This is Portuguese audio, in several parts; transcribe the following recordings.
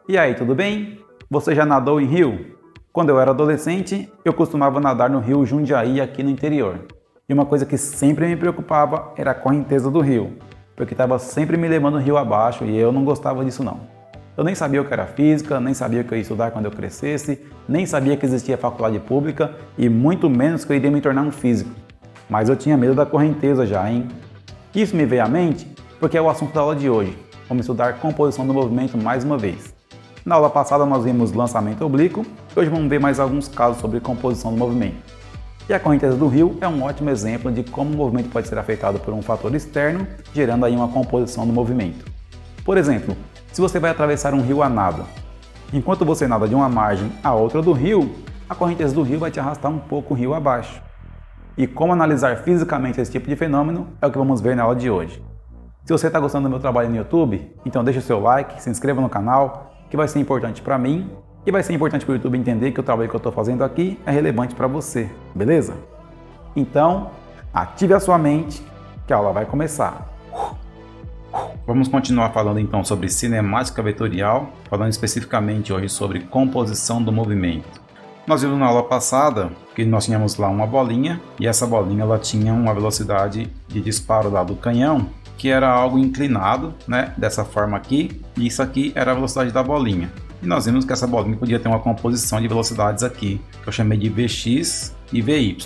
E aí, tudo bem? Você já nadou em rio? Quando eu era adolescente, eu costumava nadar no rio Jundiaí aqui no interior. E uma coisa que sempre me preocupava era a correnteza do rio, porque estava sempre me levando rio abaixo e eu não gostava disso não. Eu nem sabia o que era física, nem sabia o que eu ia estudar quando eu crescesse, nem sabia que existia faculdade pública e muito menos que eu iria me tornar um físico. Mas eu tinha medo da correnteza já, hein? Isso me veio à mente porque é o assunto da aula de hoje. Vamos estudar composição do movimento mais uma vez. Na aula passada nós vimos lançamento oblíquo e hoje vamos ver mais alguns casos sobre composição do movimento. E a correnteza do rio é um ótimo exemplo de como o movimento pode ser afetado por um fator externo, gerando aí uma composição do movimento. Por exemplo, se você vai atravessar um rio a nado, enquanto você nada de uma margem a outra do rio, a correnteza do rio vai te arrastar um pouco o rio abaixo. E como analisar fisicamente esse tipo de fenômeno é o que vamos ver na aula de hoje. Se você está gostando do meu trabalho no YouTube, então deixa o seu like, se inscreva no canal, que vai ser importante para mim e vai ser importante para o YouTube entender que o trabalho que eu estou fazendo aqui é relevante para você, beleza? Então, ative a sua mente que a aula vai começar. Vamos continuar falando então sobre cinemática vetorial, falando especificamente hoje sobre composição do movimento. Nós vimos na aula passada que nós tínhamos lá uma bolinha e essa bolinha ela tinha uma velocidade de disparo lá do canhão que era algo inclinado, né, dessa forma aqui, e isso aqui era a velocidade da bolinha. E nós vimos que essa bolinha podia ter uma composição de velocidades aqui, que eu chamei de Vx e Vy.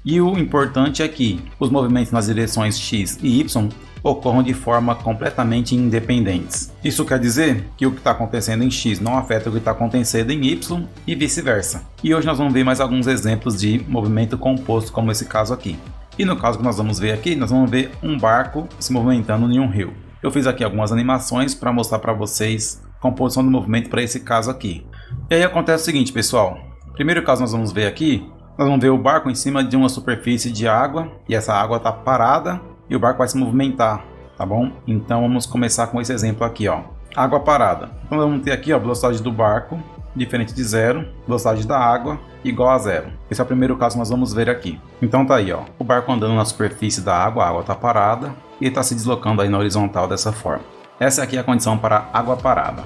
E o importante é que os movimentos nas direções x e y ocorram de forma completamente independentes. Isso quer dizer que o que está acontecendo em x não afeta o que está acontecendo em y e vice-versa. E hoje nós vamos ver mais alguns exemplos de movimento composto, como esse caso aqui. E no caso que nós vamos ver aqui, nós vamos ver um barco se movimentando em um rio. Eu fiz aqui algumas animações para mostrar para vocês a composição do movimento para esse caso aqui. E aí acontece o seguinte, pessoal. Primeiro caso nós vamos ver aqui, nós vamos ver o barco em cima de uma superfície de água e essa água está parada e o barco vai se movimentar, tá bom? Então vamos começar com esse exemplo aqui, ó. Água parada. Então nós vamos ter aqui, ó, a velocidade do barco diferente de zero, velocidade da água igual a zero. Esse é o primeiro caso que nós vamos ver aqui. Então tá aí, ó, o barco andando na superfície da água, a água está parada e está se deslocando aí na horizontal dessa forma. Essa aqui é a condição para água parada.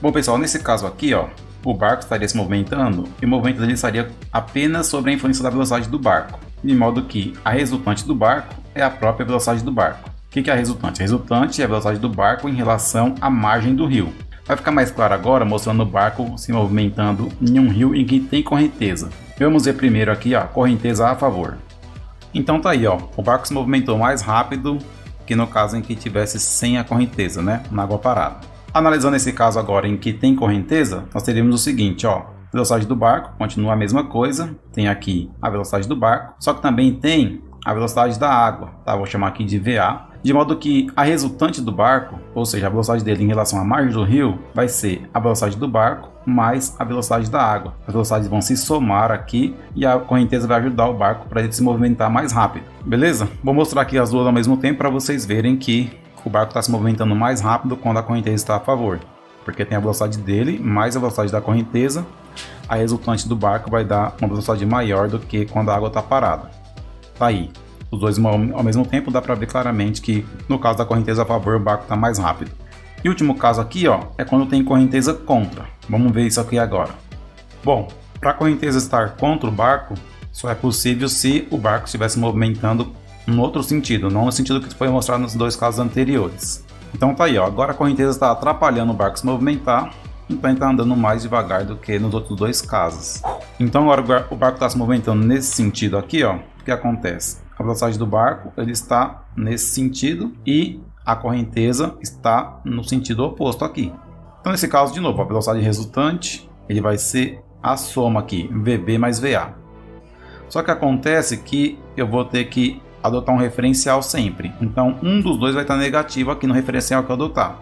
Bom pessoal, nesse caso aqui, ó, o barco estaria se movimentando e o movimento dele estaria apenas sobre a influência da velocidade do barco, de modo que a resultante do barco é a própria velocidade do barco. O que é a resultante? A resultante é a velocidade do barco em relação à margem do rio. Vai ficar mais claro agora mostrando o barco se movimentando em um rio em que tem correnteza. Vamos ver primeiro aqui a correnteza a favor. Então tá aí, ó, o barco se movimentou mais rápido que no caso em que tivesse sem a correnteza, né, na água parada. Analisando esse caso agora em que tem correnteza, nós teríamos o seguinte, ó, velocidade do barco continua a mesma coisa, tem aqui a velocidade do barco, só que também tem a velocidade da água, tá? Vou chamar aqui de VA, de modo que a resultante do barco, ou seja, a velocidade dele em relação à margem do rio, vai ser a velocidade do barco mais a velocidade da água. As velocidades vão se somar aqui e a correnteza vai ajudar o barco para ele se movimentar mais rápido, beleza? Vou mostrar aqui as duas ao mesmo tempo para vocês verem que o barco está se movimentando mais rápido quando a correnteza está a favor, porque tem a velocidade dele mais a velocidade da correnteza, a resultante do barco vai dar uma velocidade maior do que quando a água está parada. Tá aí, os dois ao mesmo tempo dá para ver claramente que no caso da correnteza a favor o barco está mais rápido. E o último caso aqui, ó, é quando tem correnteza contra. Vamos ver isso aqui agora. Bom, para a correnteza estar contra o barco, só é possível se o barco estivesse movimentando no outro sentido, não no sentido que foi mostrado nos dois casos anteriores. Então tá aí, ó, agora a correnteza está atrapalhando o barco se movimentar, então ele está andando mais devagar do que nos outros dois casos. Então agora o barco está se movimentando nesse sentido aqui, ó, o que acontece? A velocidade do barco ele está nesse sentido e a correnteza está no sentido oposto aqui. Então nesse caso, de novo, a velocidade resultante ele vai ser a soma aqui, VB mais VA. Só que acontece que eu vou ter que adotar um referencial sempre. Então um dos dois vai estar negativo aqui no referencial que eu adotar.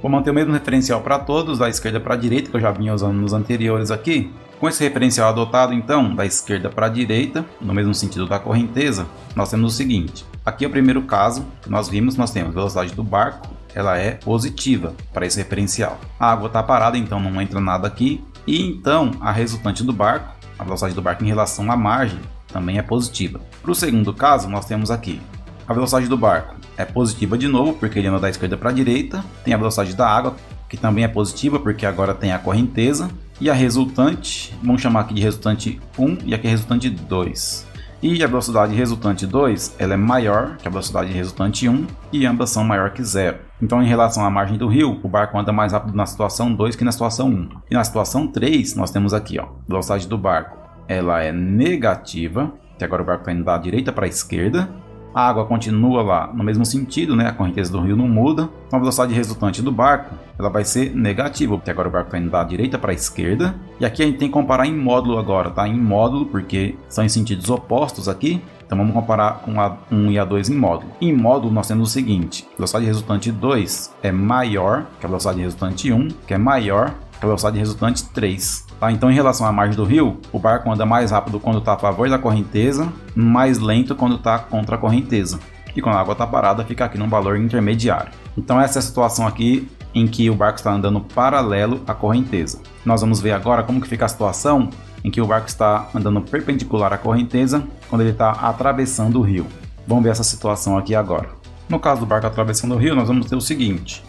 Vou manter o mesmo referencial para todos, da esquerda para a direita, que eu já vinha usando nos anteriores aqui. Com esse referencial adotado, então, da esquerda para a direita, no mesmo sentido da correnteza, nós temos o seguinte. Aqui é o primeiro caso que nós vimos, nós temos a velocidade do barco, ela é positiva para esse referencial. A água está parada, então não entra nada aqui. E então, a resultante do barco, a velocidade do barco em relação à margem, também é positiva. Para o segundo caso, nós temos aqui a velocidade do barco é positiva de novo, porque ele anda da esquerda para a direita. Tem a velocidade da água, que também é positiva porque agora tem a correnteza, e a resultante, vamos chamar aqui de resultante 1 e aqui é resultante 2. E a velocidade resultante 2 ela é maior que a velocidade resultante 1 e ambas são maior que 0. Então, em relação à margem do rio, o barco anda mais rápido na situação 2 que na situação 1. E na situação 3, nós temos aqui, ó, a velocidade do barco ela é negativa, que agora o barco está indo da direita para a esquerda. A água continua lá no mesmo sentido, né? A correnteza do rio não muda. Então a velocidade resultante do barco ela vai ser negativa, porque agora o barco está indo da direita para a esquerda. E aqui a gente tem que comparar em módulo agora, tá? Em módulo, porque são em sentidos opostos aqui. Então vamos comparar com a 1 e a 2 em módulo. Em módulo nós temos o seguinte: a velocidade resultante 2 é maior que a velocidade resultante 1, que é maior que a velocidade resultante 3. Tá? Então, em relação à margem do rio, o barco anda mais rápido quando está a favor da correnteza, mais lento quando está contra a correnteza. E quando a água está parada, fica aqui num valor intermediário. Então, essa é a situação aqui em que o barco está andando paralelo à correnteza. Nós vamos ver agora como que fica a situação em que o barco está andando perpendicular à correnteza quando ele está atravessando o rio. Vamos ver essa situação aqui agora. No caso do barco atravessando o rio, nós vamos ter o seguinte.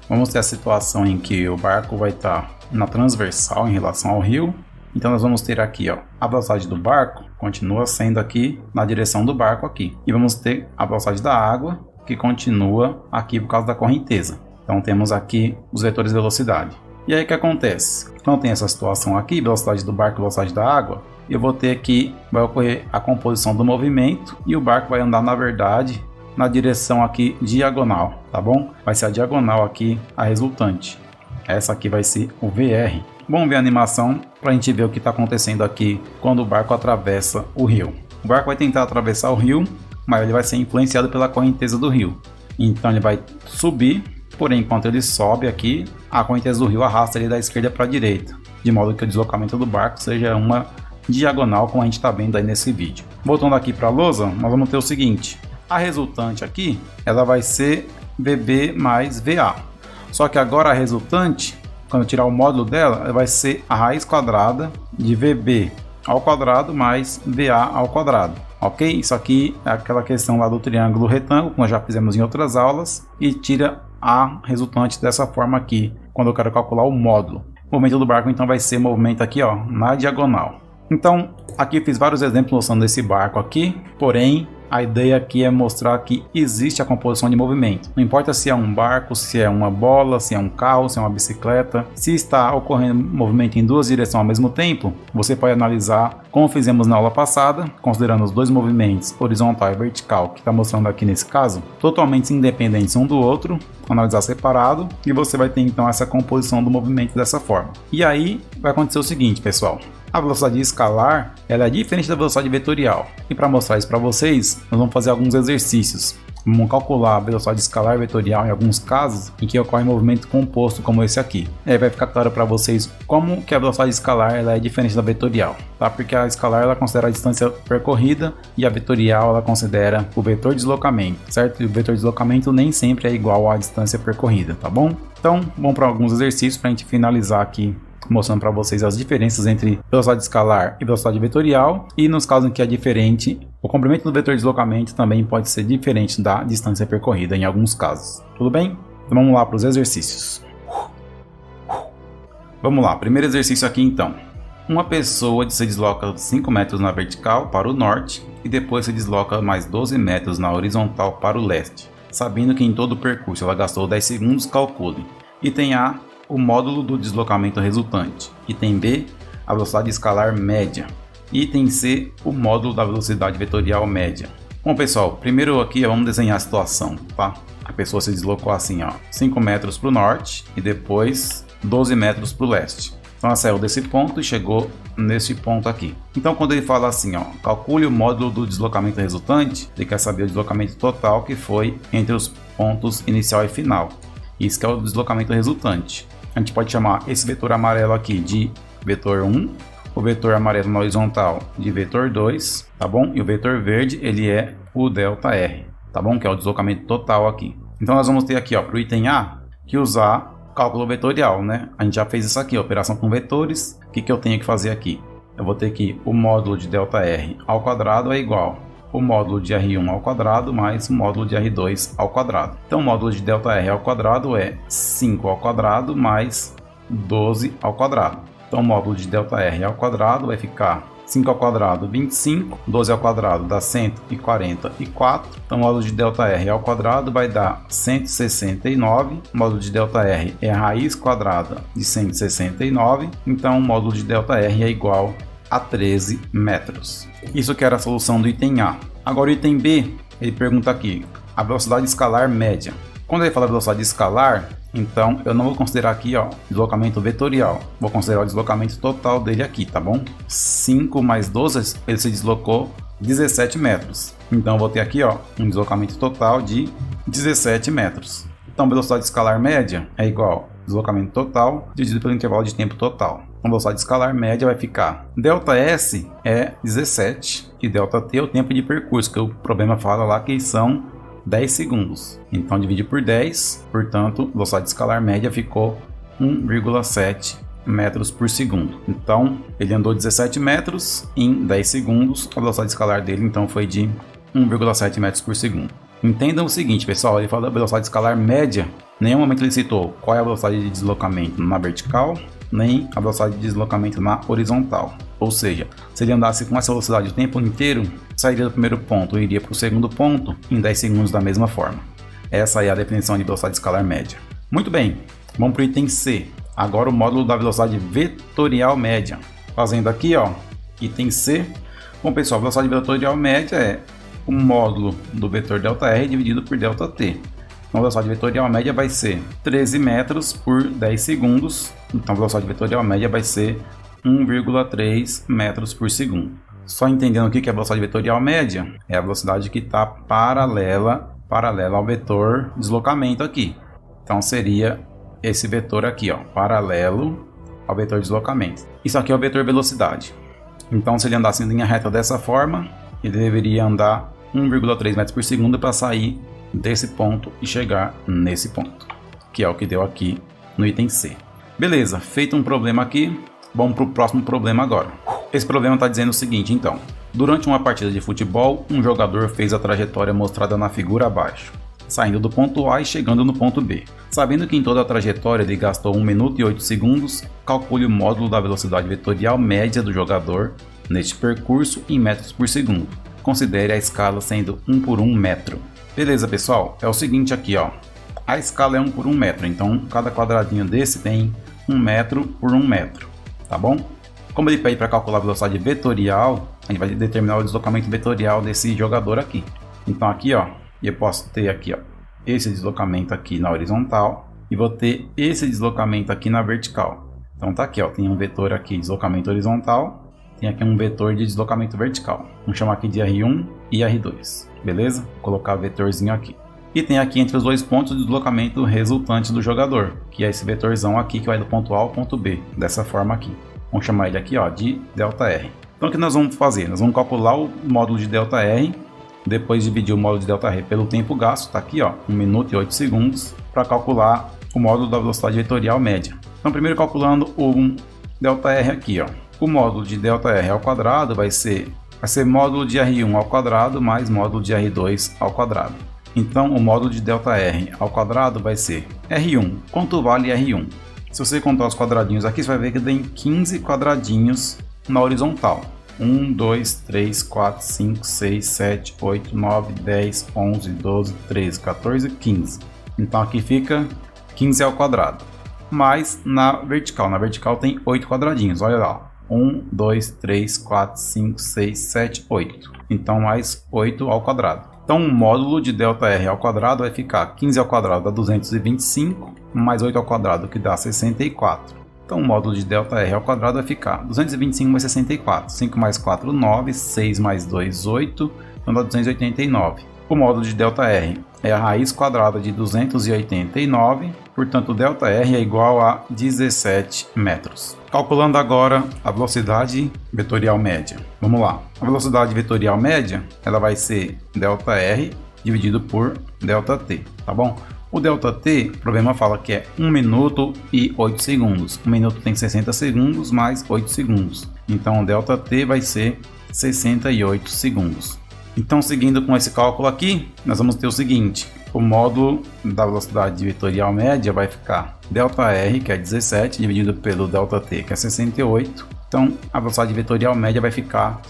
Vamos ter a situação em que o barco vai estar na transversal em relação ao rio. Então nós vamos ter aqui, ó, a velocidade do barco continua sendo aqui na direção do barco aqui. E vamos ter a velocidade da água que continua aqui por causa da correnteza. Então temos aqui os vetores de velocidade. E aí o que acontece? Quando tem essa situação aqui, velocidade do barco e velocidade da água, eu vou ter que vai ocorrer a composição do movimento e o barco vai andar na verdade na direção aqui diagonal, tá bom? Vai ser a diagonal aqui a resultante. Essa aqui vai ser o VR. Vamos ver a animação para a gente ver o que está acontecendo aqui quando o barco atravessa o rio. O barco vai tentar atravessar o rio, mas ele vai ser influenciado pela correnteza do rio. Então ele vai subir, porém enquanto ele sobe aqui, a correnteza do rio arrasta ele da esquerda para a direita, de modo que o deslocamento do barco seja uma diagonal, como a gente está vendo aí nesse vídeo. Voltando aqui para a lousa, nós vamos ter o seguinte. A resultante aqui, ela vai ser VB mais VA. Só que agora a resultante, quando eu tirar o módulo dela, ela vai ser a raiz quadrada de VB ao quadrado mais VA ao quadrado. Ok? Isso aqui é aquela questão lá do triângulo retângulo, que nós já fizemos em outras aulas, e tira a resultante dessa forma aqui, quando eu quero calcular o módulo. O movimento do barco então vai ser movimento aqui, ó, na diagonal. Então, aqui eu fiz vários exemplos mostrando esse barco aqui, porém, a ideia aqui é mostrar que existe a composição de movimento. Não importa se é um barco, se é uma bola, se é um carro, se é uma bicicleta. Se está ocorrendo movimento em duas direções ao mesmo tempo, você pode analisar como fizemos na aula passada, considerando os dois movimentos, horizontal e vertical, que está mostrando aqui nesse caso, totalmente independentes um do outro, analisar separado, e você vai ter então essa composição do movimento dessa forma. E aí vai acontecer o seguinte, pessoal. A velocidade escalar ela é diferente da velocidade vetorial. E para mostrar isso para vocês, nós vamos fazer alguns exercícios. Vamos calcular a velocidade escalar e vetorial em alguns casos em que ocorre movimento composto como esse aqui. E aí vai ficar claro para vocês como que a velocidade escalar ela é diferente da vetorial, tá? Porque a escalar ela considera a distância percorrida e a vetorial ela considera o vetor de deslocamento, certo? E o vetor de deslocamento nem sempre é igual à distância percorrida, tá bom? Então vamos para alguns exercícios para a gente finalizar aqui, mostrando para vocês as diferenças entre velocidade escalar e velocidade vetorial, e nos casos em que é diferente, o comprimento do vetor de deslocamento também pode ser diferente da distância percorrida em alguns casos. Tudo bem? Então vamos lá para os exercícios. Vamos lá, primeiro exercício aqui então. Uma pessoa se desloca 5 metros na vertical para o norte e depois se desloca mais 12 metros na horizontal para o leste. Sabendo que em todo o percurso ela gastou 10 segundos, calcule. Item A, o módulo do deslocamento resultante. Item B, a velocidade escalar média. Item C, o módulo da velocidade vetorial média. Bom pessoal, primeiro aqui vamos desenhar a situação, tá? A pessoa se deslocou assim, ó, 5 metros para o norte e depois 12 metros para o leste. Então ela saiu desse ponto e chegou nesse ponto aqui. Então quando ele fala assim, ó, calcule o módulo do deslocamento resultante, ele quer saber o deslocamento total que foi entre os pontos inicial e final. Isso que é o deslocamento resultante. A gente pode chamar esse vetor amarelo aqui de vetor 1, o vetor amarelo na horizontal de vetor 2, tá bom? E o vetor verde, ele é o ΔR, tá bom? Que é o deslocamento total aqui. Então nós vamos ter aqui, ó, para o item A, que usar cálculo vetorial, né? A gente já fez isso aqui, ó, operação com vetores. O que eu tenho que fazer aqui? Eu vou ter que o módulo de ΔR ao quadrado é igual o módulo de R1 ao quadrado mais o módulo de R2 ao quadrado. Então o módulo de ΔR ao quadrado é 5 ao quadrado mais 12 ao quadrado. Então o módulo de ΔR ao quadrado vai ficar 5 ao quadrado, 25, 12 ao quadrado dá 144. Então o módulo de ΔR ao quadrado vai dar 169. O módulo de ΔR é a raiz quadrada de 169. Então o módulo de ΔR é igual a 13 metros. Isso que era a solução do item A. Agora o item B, ele pergunta aqui, a velocidade escalar média. Quando ele fala velocidade escalar, então eu não vou considerar aqui, ó, deslocamento vetorial. Vou considerar o deslocamento total dele aqui, tá bom? 5 mais 12, ele se deslocou 17 metros. Então eu vou ter aqui, ó, um deslocamento total de 17 metros. Então velocidade escalar média é igual a deslocamento total dividido pelo intervalo de tempo total. Então velocidade escalar média vai ficar ΔS é 17 e ΔT é o tempo de percurso, que o problema fala lá que são 10 segundos. Então divide por 10, portanto, velocidade escalar média ficou 1,7 metros por segundo. Então, ele andou 17 metros em 10 segundos. A velocidade escalar dele, então, foi de 1,7 metros por segundo. Entendam o seguinte, pessoal, ele fala da velocidade escalar média. Em nenhum momento ele citou qual é a velocidade de deslocamento na vertical, nem a velocidade de deslocamento na horizontal. Ou seja, se ele andasse com essa velocidade o tempo inteiro, sairia do primeiro ponto e iria para o segundo ponto em 10 segundos da mesma forma. Essa é a definição de velocidade escalar média. Muito bem, vamos para o item C. Agora o módulo da velocidade vetorial média. Fazendo aqui, ó, item C. Bom, pessoal, a velocidade vetorial média é o módulo do vetor ΔR dividido por ΔT. Então a velocidade vetorial média vai ser 13 metros por 10 segundos. Então a velocidade vetorial média vai ser 1,3 metros por segundo. Só entendendo o que é a velocidade vetorial média, é a velocidade que está paralela ao vetor deslocamento aqui. Então seria esse vetor aqui, ó, paralelo ao vetor deslocamento. Isso aqui é o vetor velocidade. Então se ele andasse em linha reta dessa forma, ele deveria andar 1,3 metros por segundo para sair desse ponto e chegar nesse ponto, que é o que deu aqui no item C. Beleza, feito um problema aqui, vamos para o próximo problema agora. Esse problema está dizendo o seguinte, então. Durante uma partida de futebol, um jogador fez a trajetória mostrada na figura abaixo, saindo do ponto A e chegando no ponto B. Sabendo que em toda a trajetória ele gastou 1 minuto e 8 segundos, calcule o módulo da velocidade vetorial média do jogador neste percurso em metros por segundo. Considere a escala sendo 1 por 1 metro. Beleza, pessoal? É o seguinte aqui, ó. A escala é 1 por 1 metro, então cada quadradinho desse tem 1 metro por 1 metro, tá bom? Como ele pede para calcular a velocidade vetorial, a gente vai determinar o deslocamento vetorial desse jogador aqui. Então aqui, ó, eu posso ter aqui, ó, esse deslocamento aqui na horizontal e vou ter esse deslocamento aqui na vertical. Então tá aqui, ó, tem um vetor aqui de deslocamento horizontal, tem aqui um vetor de deslocamento vertical. Vamos chamar aqui de R1 e R2, beleza? Vou colocar o vetorzinho aqui. E tem aqui entre os dois pontos o deslocamento resultante do jogador, que é esse vetorzão aqui que vai do ponto A ao ponto B, dessa forma aqui. Vamos chamar ele aqui, ó, de ΔR. Então o que nós vamos fazer? Nós vamos calcular o módulo de ΔR, depois dividir o módulo de ΔR pelo tempo gasto, tá aqui, ó, 1 minuto e 8 segundos, para calcular o módulo da velocidade vetorial média. Então primeiro calculando o ΔR aqui, ó. O módulo de ΔR ao quadrado vai ser módulo de R1 ao quadrado mais módulo de R2 ao quadrado. Então o módulo de ΔR ao quadrado vai ser R1. Quanto vale R1? Se você contar os quadradinhos aqui, você vai ver que tem 15 quadradinhos na horizontal. 1, 2, 3, 4, 5, 6, 7, 8, 9, 10, 11, 12, 13, 14, 15. Então aqui fica 15 ao quadrado. Mas na vertical tem 8 quadradinhos, olha lá. 1, 2, 3, 4, 5, 6, 7, 8. Então mais 8 ao quadrado. Então o módulo de ΔR ao quadrado vai ficar 15 ao quadrado dá 225, mais 8 ao quadrado que dá 64. Então o módulo de ΔR ao quadrado vai ficar 225 mais 64. 5 mais 4, 9. 6 mais 2, 8. Então dá 289. O módulo de ΔR é a raiz quadrada de 289. Portanto, ΔR é igual a 17 metros. Calculando agora a velocidade vetorial média. Vamos lá. A velocidade vetorial média ela vai ser ΔR dividido por ΔT, tá bom? O ΔT, o problema fala que é 1 minuto e 8 segundos. 1 minuto tem 60 segundos mais 8 segundos. Então o ΔT vai ser 68 segundos. Então, seguindo com esse cálculo aqui, nós vamos ter o seguinte: o módulo da velocidade vetorial média vai ficar ΔR, que é 17, dividido pelo ΔT, que é 68. Então, a velocidade vetorial média vai ficar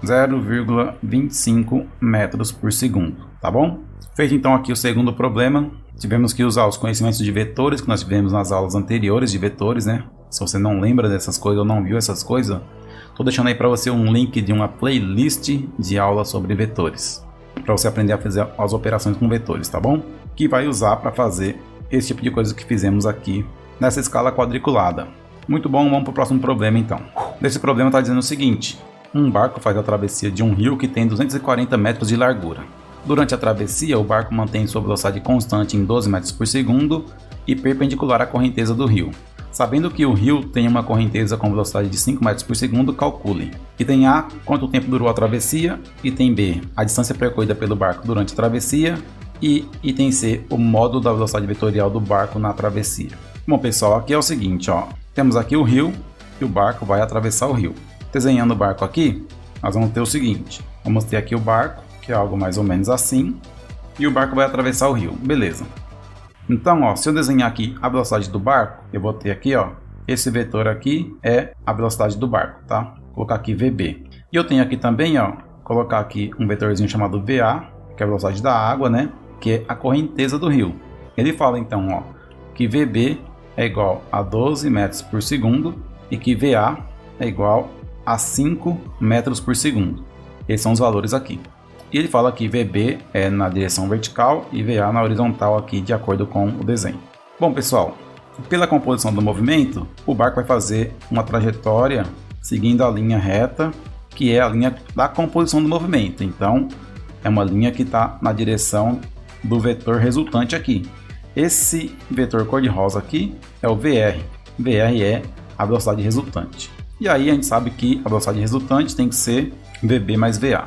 0,25 metros por segundo, tá bom? Feito então aqui o segundo problema, tivemos que usar os conhecimentos de vetores que nós tivemos nas aulas anteriores de vetores, né? Se você não lembra dessas coisas ou não viu essas coisas, estou deixando aí para você um link de uma playlist de aulas sobre vetores, para você aprender a fazer as operações com vetores, tá bom? Que vai usar para fazer esse tipo de coisa que fizemos aqui nessa escala quadriculada. Muito bom, vamos para o próximo problema então. Nesse problema está dizendo o seguinte: um barco faz a travessia de um rio que tem 240 metros de largura. Durante a travessia, o barco mantém sua velocidade constante em 12 metros por segundo e perpendicular à correnteza do rio. Sabendo que o rio tem uma correnteza com velocidade de 5 metros por segundo, calcule. Item A, quanto tempo durou a travessia. Item B, a distância percorrida pelo barco durante a travessia. E item C, o módulo da velocidade vetorial do barco na travessia. Bom pessoal, aqui é o seguinte, ó. Temos aqui o rio e o barco vai atravessar o rio. Desenhando o barco aqui, nós vamos ter o seguinte: vamos ter aqui o barco, que é algo mais ou menos assim, e o barco vai atravessar o rio, beleza. Então, ó, se eu desenhar aqui a velocidade do barco, eu vou ter aqui, ó, esse vetor aqui é a velocidade do barco, tá? Vou colocar aqui VB. E eu tenho aqui também, ó, colocar aqui um vetorzinho chamado VA, que é a velocidade da água, né? Que é a correnteza do rio. Ele fala então, ó, que VB é igual a 12 metros por segundo e que VA é igual a 5 metros por segundo. Esses são os valores aqui. E ele fala que VB é na direção vertical e VA na horizontal aqui, de acordo com o desenho. Bom pessoal, pela composição do movimento, o barco vai fazer uma trajetória seguindo a linha reta, que é a linha da composição do movimento. Então, é uma linha que está na direção do vetor resultante aqui. Esse vetor cor-de-rosa aqui é o VR. VR é a velocidade resultante. E aí a gente sabe que a velocidade resultante tem que ser VB mais VA.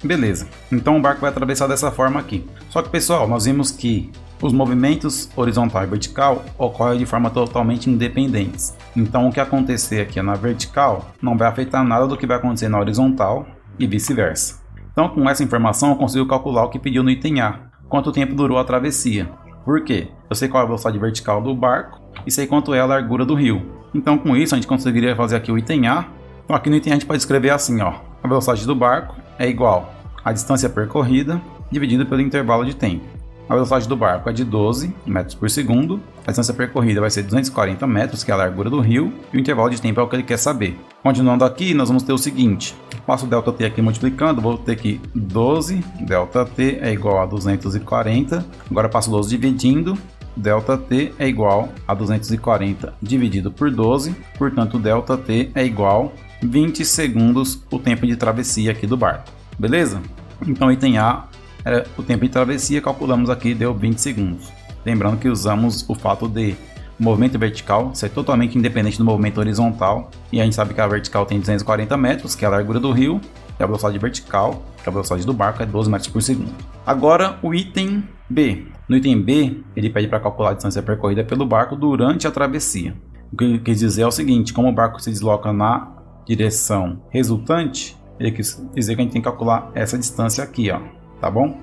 Beleza, então o barco vai atravessar dessa forma aqui. Só que pessoal, nós vimos que os movimentos horizontal e vertical ocorrem de forma totalmente independentes. Então o que acontecer aqui na vertical não vai afetar nada do que vai acontecer na horizontal e vice-versa. Então com essa informação eu consigo calcular o que pediu no item A. Quanto tempo durou a travessia? Por quê? Eu sei qual é a velocidade vertical do barco e sei quanto é a largura do rio. Então com isso a gente conseguiria fazer aqui o item A. Então aqui no item A a gente pode escrever assim, ó. A velocidade do barco é igual à distância percorrida dividido pelo intervalo de tempo. A velocidade do barco é de 12 metros por segundo, a distância percorrida vai ser 240 metros, que é a largura do rio, e o intervalo de tempo é o que ele quer saber. Continuando aqui, nós vamos ter o seguinte: passo o ΔT aqui multiplicando, vou ter que 12 ΔT é igual a 240, agora passo 12 dividindo, ΔT é igual a 240 dividido por 12, portanto ΔT é igual 20 segundos o tempo de travessia aqui do barco, beleza? Então item A era o tempo de travessia, calculamos aqui, deu 20 segundos. Lembrando que usamos o fato de o movimento vertical ser totalmente independente do movimento horizontal, e a gente sabe que a vertical tem 240 metros, que é a largura do rio, e a velocidade vertical, que é a velocidade do barco, é 12 metros por segundo. Agora o item B. No item B, ele pede para calcular a distância percorrida pelo barco durante a travessia. O que ele quis dizer é o seguinte: como o barco se desloca na direção resultante, ele quis dizer que a gente tem que calcular essa distância aqui, ó, tá bom?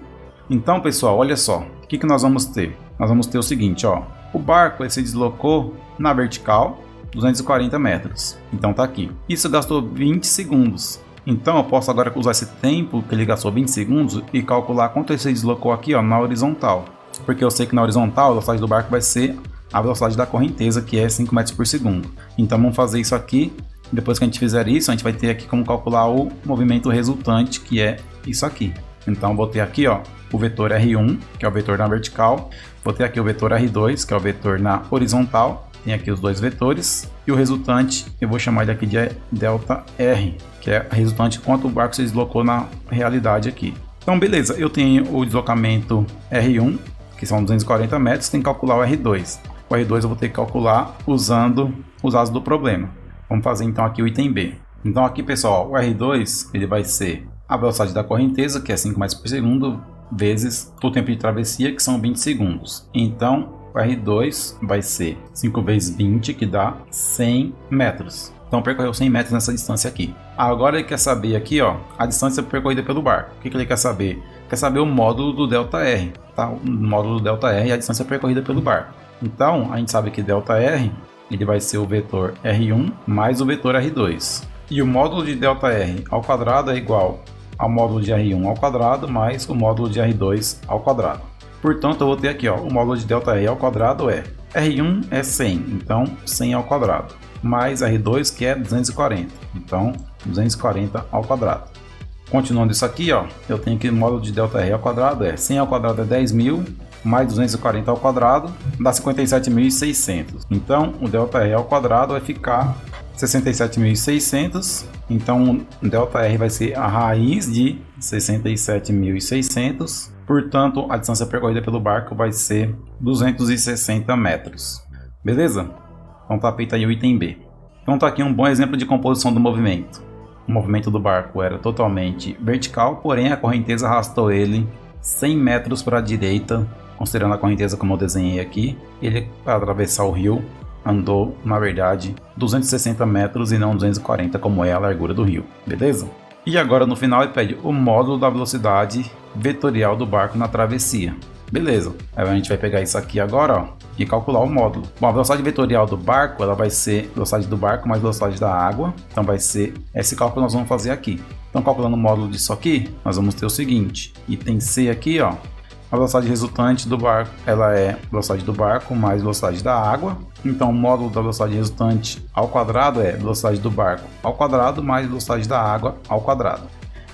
Então pessoal, olha só, o que nós vamos ter? Nós vamos ter o seguinte, ó, o barco ele se deslocou na vertical 240 metros, então tá aqui. Isso gastou 20 segundos, então eu posso agora usar esse tempo que ele gastou 20 segundos e calcular quanto ele se deslocou aqui, ó, na horizontal, porque eu sei que na horizontal a velocidade do barco vai ser a velocidade da correnteza, que é 5 metros por segundo. Então vamos fazer isso aqui. Depois que a gente fizer isso, a gente vai ter aqui como calcular o movimento resultante, que é isso aqui. Então vou ter aqui, ó, o vetor R1, que é o vetor na vertical, vou ter aqui o vetor R2, que é o vetor na horizontal, tem aqui os dois vetores, e o resultante eu vou chamar ele aqui de ΔR, que é a resultante quanto o barco se deslocou na realidade aqui. Então beleza, eu tenho o deslocamento R1, que são 240 metros, tem que calcular o R2. O R2 eu vou ter que calcular usando os asos do problema. Vamos fazer então aqui o item B. Então aqui pessoal, o R2 ele vai ser a velocidade da correnteza, que é 5 metros por segundo, vezes o tempo de travessia, que são 20 segundos. Então o R2 vai ser 5 vezes 20, que dá 100 metros. Então percorreu 100 metros nessa distância aqui. Agora ele quer saber aqui, ó, a distância percorrida pelo barco. O que ele quer saber? Quer saber o módulo do ΔR, tá? O módulo do ΔR é a distância percorrida pelo barco. Então a gente sabe que ΔR ele vai ser o vetor R1 mais o vetor R2. E o módulo de ΔR ao quadrado é igual ao módulo de R1 ao quadrado mais o módulo de R2 ao quadrado. Portanto, eu vou ter aqui, ó, o módulo de ΔR ao quadrado é R1 é 100, então 100 ao quadrado, mais R2 que é 240, então 240 ao quadrado. Continuando isso aqui, ó, eu tenho que o módulo de ΔR ao quadrado é 100 ao quadrado é 10.000, mais 240 ao quadrado dá 57.600. Então o ΔR ao quadrado vai ficar 67.600. Então o ΔR vai ser a raiz de 67.600. Portanto, a distância percorrida pelo barco vai ser 260 metros. Beleza? Então tá feito aí o item B. Então tá aqui um bom exemplo de composição do movimento. O movimento do barco era totalmente vertical, porém a correnteza arrastou ele 100 metros para a direita, considerando a correnteza como eu desenhei aqui. Ele, para atravessar o rio, andou, na verdade, 260 metros e não 240, como é a largura do rio. Beleza? E agora no final ele pede o módulo da velocidade vetorial do barco na travessia. Beleza, aí a gente vai pegar isso aqui agora, ó, e calcular o módulo. Bom, a velocidade vetorial do barco, ela vai ser velocidade do barco mais velocidade da água. Então vai ser esse cálculo que nós vamos fazer aqui. Então calculando o módulo disso aqui, nós vamos ter o seguinte. Item C aqui, ó. A velocidade resultante do barco, ela é velocidade do barco mais velocidade da água. Então o módulo da velocidade resultante ao quadrado é velocidade do barco ao quadrado mais velocidade da água ao quadrado.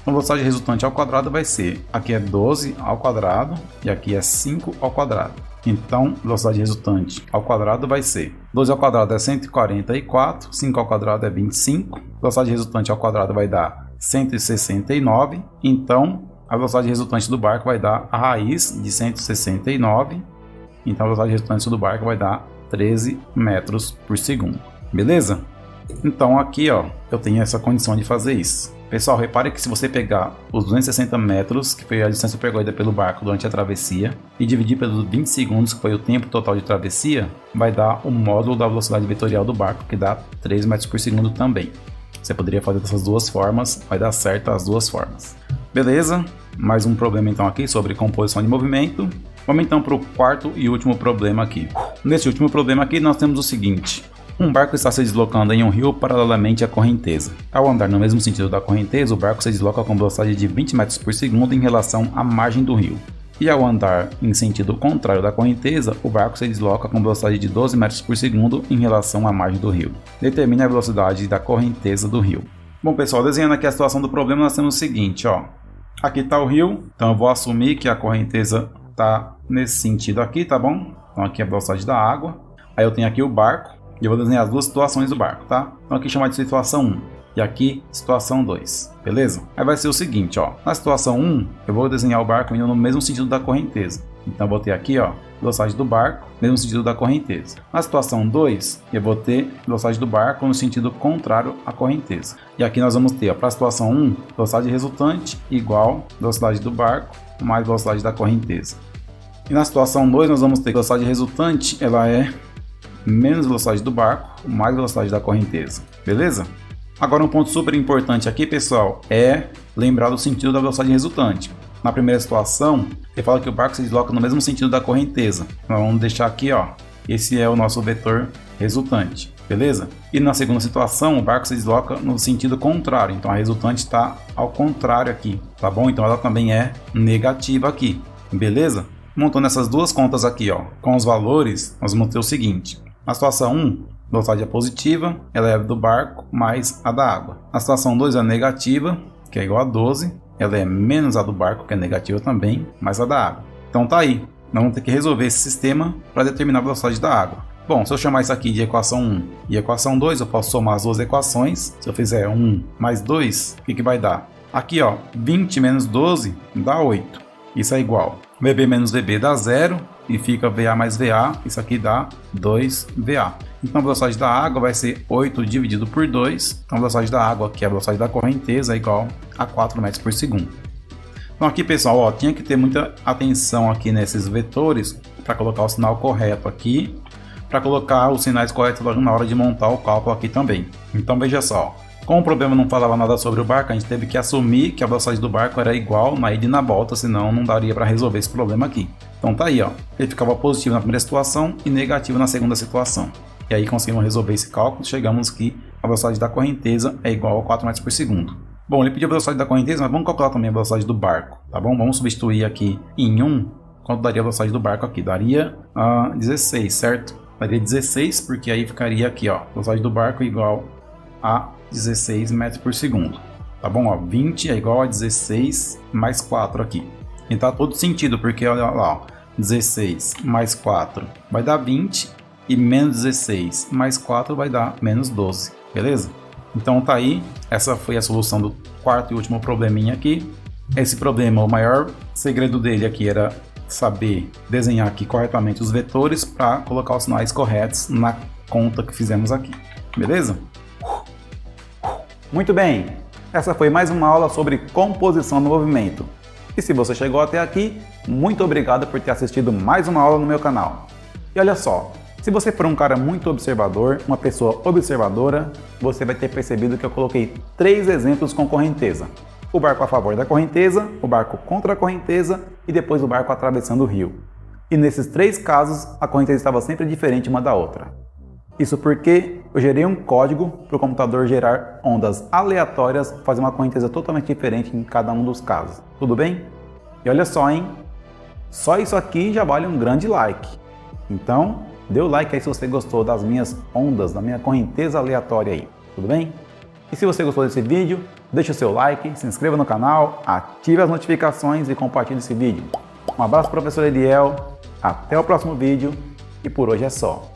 Então a velocidade resultante ao quadrado vai ser, aqui é 12 ao quadrado e aqui é 5 ao quadrado. Então velocidade resultante ao quadrado vai ser 12 ao quadrado é 144, 5 ao quadrado é 25. Velocidade resultante ao quadrado vai dar 169. Então a velocidade resultante do barco vai dar a raiz de 169. Então a velocidade resultante do barco vai dar 13 metros por segundo. Beleza? Então aqui, ó, eu tenho essa condição de fazer isso. Pessoal, repare que se você pegar os 260 metros, que foi a distância percorrida pelo barco durante a travessia, e dividir pelos 20 segundos, que foi o tempo total de travessia, vai dar o módulo da velocidade vetorial do barco, que dá 3 metros por segundo também. Você poderia fazer dessas duas formas, vai dar certo as duas formas. Beleza? Mais um problema então aqui sobre composição de movimento. Vamos então para o quarto e último problema aqui. Nesse último problema aqui nós temos o seguinte. Um barco está se deslocando em um rio paralelamente à correnteza. Ao andar no mesmo sentido da correnteza, o barco se desloca com velocidade de 20 metros por segundo em relação à margem do rio. E ao andar em sentido contrário da correnteza, o barco se desloca com velocidade de 12 metros por segundo em relação à margem do rio. Determine a velocidade da correnteza do rio. Bom pessoal, desenhando aqui a situação do problema, nós temos o seguinte, ó. Aqui está o rio, então eu vou assumir que a correnteza está nesse sentido aqui, tá bom? Então aqui é a velocidade da água. Aí eu tenho aqui o barco, e eu vou desenhar as duas situações do barco, tá? Então aqui chamar de situação 1 e aqui situação 2, beleza? Aí vai ser o seguinte, ó. Na situação 1, eu vou desenhar o barco indo no mesmo sentido da correnteza. Então eu vou ter aqui, ó, velocidade do barco, mesmo sentido da correnteza. Na situação 2, eu vou ter velocidade do barco no sentido contrário à correnteza. E aqui nós vamos ter, para a situação 1, velocidade resultante igual velocidade do barco mais velocidade da correnteza. E na situação 2, nós vamos ter velocidade resultante, ela é menos velocidade do barco mais velocidade da correnteza, beleza? Agora um ponto super importante aqui, pessoal, é lembrar do sentido da velocidade resultante. Na primeira situação, ele fala que o barco se desloca no mesmo sentido da correnteza. Então vamos deixar aqui, ó, esse é o nosso vetor resultante, beleza? E na segunda situação, o barco se desloca no sentido contrário, então a resultante está ao contrário aqui, tá bom? Então ela também é negativa aqui, beleza? Montando essas duas contas aqui, ó, com os valores, nós vamos ter o seguinte. Na situação 1, a velocidade é positiva, ela é do barco mais a da água. Na situação 2 é negativa, que é igual a 12, ela é menos a do barco, que é negativa também, mais a da água. Então tá aí, nós vamos ter que resolver esse sistema para determinar a velocidade da água. Bom, se eu chamar isso aqui de equação 1 e equação 2, eu posso somar as duas equações. Se eu fizer 1 mais 2, o que vai dar? Aqui, ó, 20 menos 12 dá 8. Isso é igual. VB menos VB dá 0 e fica VA mais VA, isso aqui dá 2VA. Então a velocidade da água vai ser 8 dividido por 2. Então a velocidade da água, que é a velocidade da correnteza, é igual a 4 metros por segundo. Então aqui, pessoal, ó, tinha que ter muita atenção aqui nesses vetores para colocar o sinal correto aqui, para colocar os sinais corretos na hora de montar o cálculo aqui também. Então veja só, como o problema não falava nada sobre o barco, a gente teve que assumir que a velocidade do barco era igual na ida e na volta, senão não daria para resolver esse problema aqui. Então tá aí, ó, ele ficava positivo na primeira situação e negativo na segunda situação. E aí conseguimos resolver esse cálculo, chegamos que a velocidade da correnteza é igual a 4 metros por segundo. Bom, ele pediu a velocidade da correnteza, mas vamos calcular também a velocidade do barco, tá bom? Vamos substituir aqui em 1, quanto daria a velocidade do barco aqui? Daria 16, certo? Daria 16, porque aí ficaria aqui, ó, velocidade do barco igual a 16 metros por segundo. Tá bom? Ó, 20 é igual a 16 mais 4 aqui. E tá todo sentido, porque olha lá, ó, 16 mais 4 vai dar 20 e menos 16 mais 4 vai dar menos 12, beleza? Então tá aí, essa foi a solução do quarto e último probleminha aqui. Esse problema, o maior segredo dele aqui era saber desenhar aqui corretamente os vetores para colocar os sinais corretos na conta que fizemos aqui, beleza? Muito bem, essa foi mais uma aula sobre composição do movimento. E se você chegou até aqui, muito obrigado por ter assistido mais uma aula no meu canal. E olha só, se você for um cara muito observador, uma pessoa observadora, você vai ter percebido que eu coloquei 3 exemplos com correnteza. O barco a favor da correnteza, o barco contra a correnteza e depois o barco atravessando o rio. E nesses 3 casos, a correnteza estava sempre diferente uma da outra. Isso porque eu gerei um código para o computador gerar ondas aleatórias, fazer uma correnteza totalmente diferente em cada um dos casos. Tudo bem? E olha só, hein? Só isso aqui já vale um grande like. Então, dê o like aí se você gostou das minhas ondas, da minha correnteza aleatória aí. Tudo bem? E se você gostou desse vídeo, deixe o seu like, se inscreva no canal, ative as notificações e compartilhe esse vídeo. Um abraço, professor Eliel, até o próximo vídeo e por hoje é só.